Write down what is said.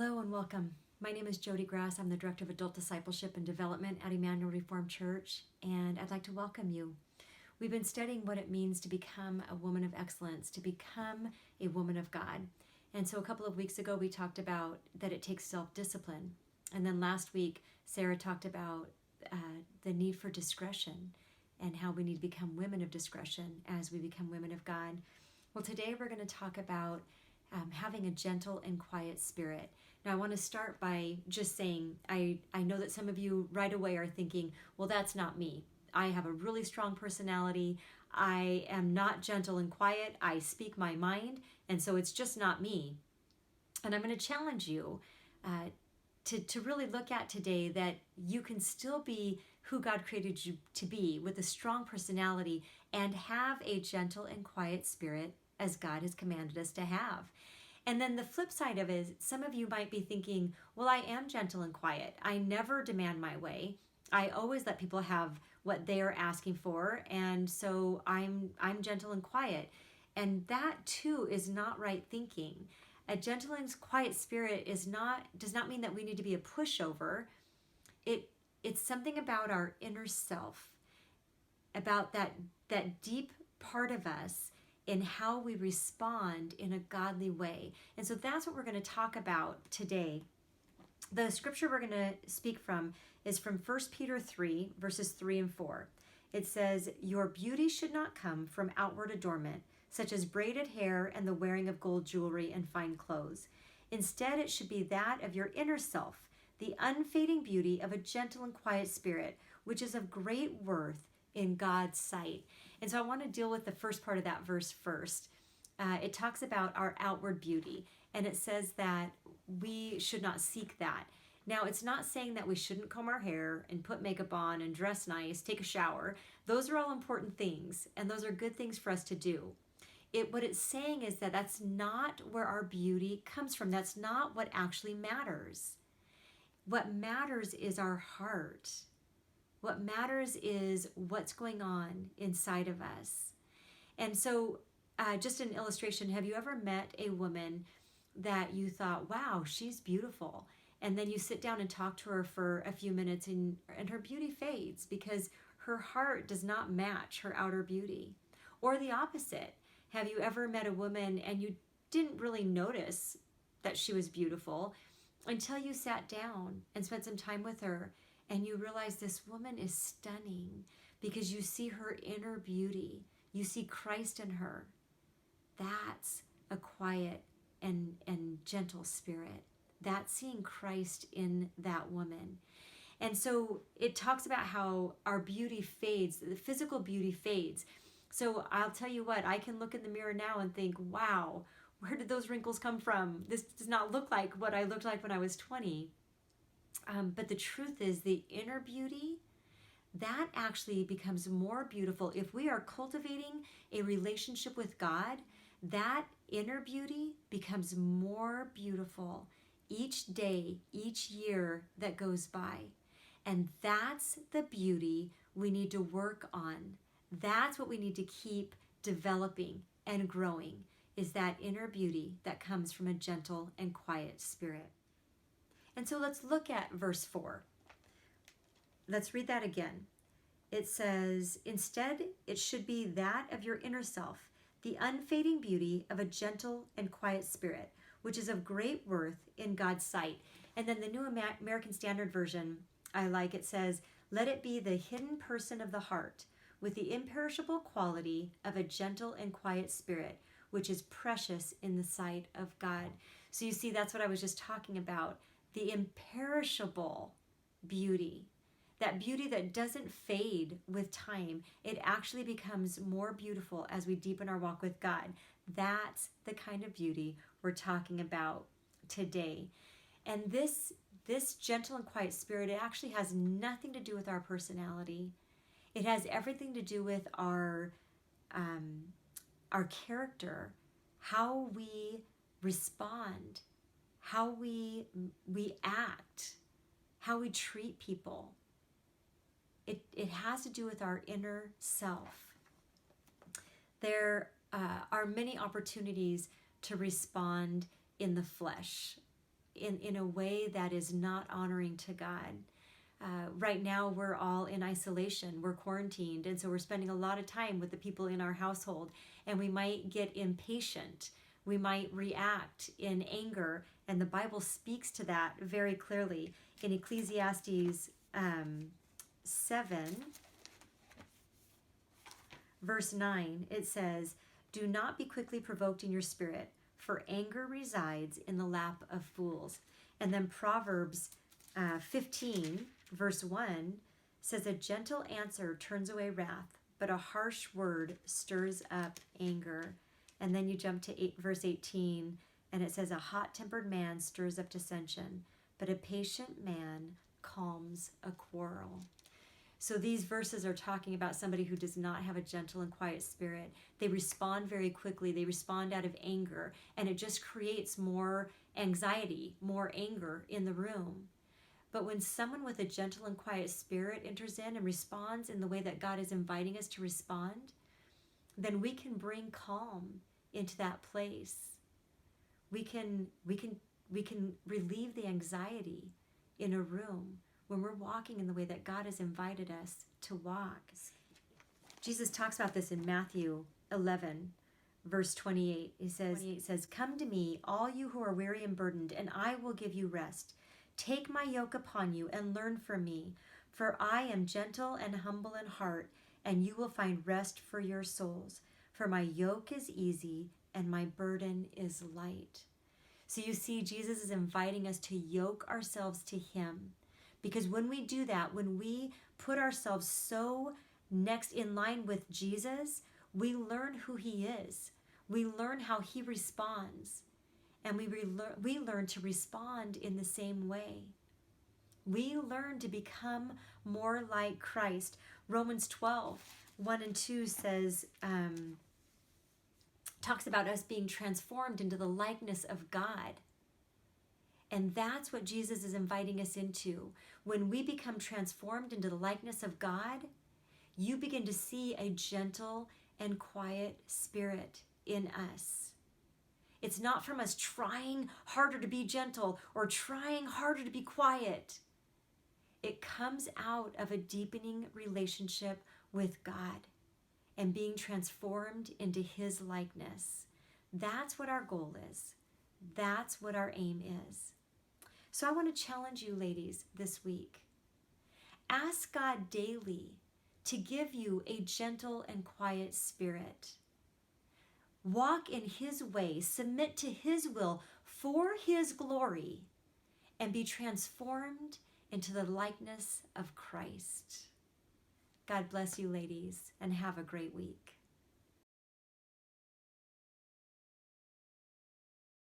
Hello and welcome. My name is Jody Grass. I'm the Director of Adult Discipleship and Development at Emmanuel Reformed Church, and I'd like to welcome you. We've been studying what it means to become a woman of excellence, to become a woman of God. And so a couple of weeks ago, we talked about that it takes self-discipline. And then last week, Sarah talked about the need for discretion and how we need to become women of discretion as we become women of God. Well, today we're going to talk about having a gentle and quiet spirit. Now, I want to start by just saying, I know that some of you right away are thinking, well, that's not me. I have a really strong personality. I am not gentle and quiet. I speak my mind, and so it's just not me. And I'm going to challenge you to really look at today that you can still be who God created you to be with a strong personality and have a gentle and quiet spirit as God has commanded us to have. And then the flip side of it is some of you might be thinking, well, I am gentle and quiet. I never demand my way. I always let people have what they are asking for, and so I'm gentle and quiet. And that too is not right thinking. A gentle and quiet spirit does not mean that we need to be a pushover. It's something about our inner self, about that deep part of us in how we respond in a godly way. And so that's what we're going to talk about today. The scripture we're going to speak from is from 1 Peter 3, verses 3 and 4. It says, "Your beauty should not come from outward adornment, such as braided hair and the wearing of gold jewelry and fine clothes. Instead, it should be that of your inner self, the unfading beauty of a gentle and quiet spirit, which is of great worth in God's sight." And so I want to deal with the first part of that verse first. It talks about our outward beauty, and it says that we should not seek that. Now, it's not saying that we shouldn't comb our hair and put makeup on and dress nice, take a shower. Those are all important things, and those are good things for us to do. What it's saying is that that's not where our beauty comes from. That's not what actually matters. What matters is our heart. What matters is what's going on inside of us. And so, just an illustration, have you ever met a woman that you thought, wow, she's beautiful? And then you sit down and talk to her for a few minutes and her beauty fades because her heart does not match her outer beauty. Or the opposite. Have you ever met a woman and you didn't really notice that she was beautiful until you sat down and spent some time with her and you realize this woman is stunning because you see her inner beauty. You see Christ in her. That's a quiet and gentle spirit. That's seeing Christ in that woman. And so it talks about how our beauty fades, the physical beauty fades. So I'll tell you what, I can look in the mirror now and think, wow, where did those wrinkles come from? This does not look like what I looked like when I was 20. But the truth is the inner beauty, that actually becomes more beautiful. If we are cultivating a relationship with God, that inner beauty becomes more beautiful each day, each year that goes by. And that's the beauty we need to work on. That's what we need to keep developing and growing, is that inner beauty that comes from a gentle and quiet spirit. And so let's look at verse 4. Let's read that again. It says, "Instead, it should be that of your inner self, the unfading beauty of a gentle and quiet spirit, which is of great worth in God's sight." And then the New American Standard Version, I like, it says, "Let it be the hidden person of the heart, with the imperishable quality of a gentle and quiet spirit, which is precious in the sight of God." So you see, that's what I was just talking about. The imperishable beauty, that beauty that doesn't fade with time, it actually becomes more beautiful as we deepen our walk with God. That's the kind of beauty we're talking about today. And this gentle and quiet spirit, it actually has nothing to do with our personality. It has everything to do with our character, how we respond, how we act, how we treat people. It has to do with our inner self. There are many opportunities to respond in the flesh. in a way that is not honoring to God. Right now, we're all in isolation. We're quarantined. And so we're spending a lot of time with the people in our household. And we might get impatient. We might react in anger. And the Bible speaks to that very clearly. In Ecclesiastes 7, verse 9, it says, "Do not be quickly provoked in your spirit, for anger resides in the lap of fools." And then Proverbs 15, verse 1 says, "A gentle answer turns away wrath, but a harsh word stirs up anger." And then you jump to verse 18, and it says, "A hot-tempered man stirs up dissension, but a patient man calms a quarrel." So these verses are talking about somebody who does not have a gentle and quiet spirit. They respond very quickly. They respond out of anger, and it just creates more anxiety, more anger in the room. But when someone with a gentle and quiet spirit enters in and responds in the way that God is inviting us to respond, then we can bring calm into that place. We can relieve the anxiety in a room when we're walking in the way that God has invited us to walk. Jesus talks about this in Matthew 11, verse 28. He says, "Come to me, all you who are weary and burdened, and I will give you rest. Take my yoke upon you and learn from me, for I am gentle and humble in heart, and you will find rest for your souls. For my yoke is easy and my burden is light." So you see, Jesus is inviting us to yoke ourselves to him. Because when we do that, when we put ourselves so next in line with Jesus, we learn who he is. We learn how he responds. And we learn to respond in the same way. We learn to become more like Christ. Romans 12, 1 and 2 says, talks about us being transformed into the likeness of God. And that's what Jesus is inviting us into. When we become transformed into the likeness of God, you begin to see a gentle and quiet spirit in us. It's not from us trying harder to be gentle or trying harder to be quiet. It comes out of a deepening relationship with God and being transformed into his likeness. That's what our goal is. That's what our aim is. So I want to challenge you, ladies, this week. Ask God daily to give you a gentle and quiet spirit. Walk in his way, submit to his will for his glory, and be transformed into the likeness of Christ. God bless you, ladies, and have a great week.